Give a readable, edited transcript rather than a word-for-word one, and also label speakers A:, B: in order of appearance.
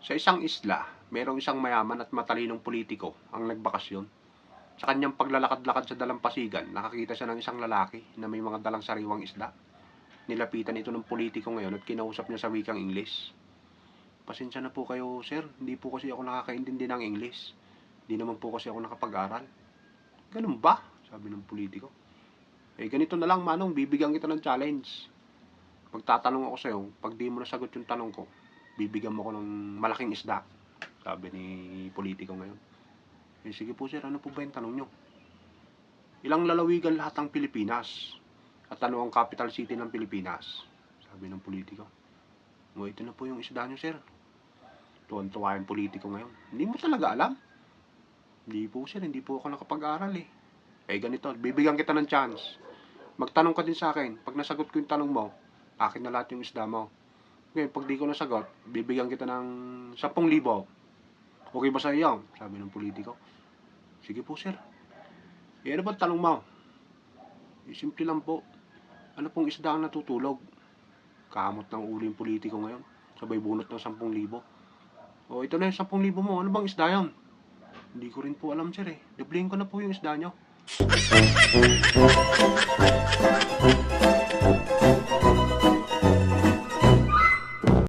A: Sa isang isla, merong isang mayaman at matalinong politiko ang nagbakasyon. Sa kanyang paglalakad-lakad sa dalampasigan, nakakita siya ng isang lalaki na may mga dalang sariwang isda. Nilapitan ito ng politiko ngayon at kinausap niya sa wikang Ingles. Pasensya na po kayo, sir. Hindi po kasi ako nakakaintindi ng Ingles. Hindi naman po kasi ako nakapag-aral. Ganun ba? Sabi ng politiko. Ganito na lang, Manong. Bibigyan kita ng challenge. Magtatanong ako sa'yo. Pag di mo nasagot yung tanong ko, bibigyan mo ko ng malaking isda. Sabi ni politiko ngayon. Sige po, sir. Ano po ba yung tanong nyo? Ilang lalawigan lahat ng Pilipinas? At ano ang capital city ng Pilipinas? Sabi ng politiko. Ito na po yung isda nyo, sir. Tuwan-tuwa yung politiko ngayon. Hindi mo talaga alam? Hindi po, sir. Hindi po ako nakapag-aral eh. Ganito. Bibigyan kita ng chance. Magtanong ka din sa akin. Pag nasagot ko yung tanong mo, akin na lahat yung isda mo. Ngayon, pag di ko nasagot, bibigyan kita ng 10,000. Okay ba sa iyo? Sabi ng politiko. Sige po, sir. Ano ba tanong mo? Simple lang po. Ano pong isda ang natutulog? Kamot ng ulo yung politiko ngayon. Sabay bunot ng 10,000. Ito na yung 10,000 mo. Ano bang isda yan? Hindi ko rin po alam, sir eh. Doublehin ko na po yung isda nyo.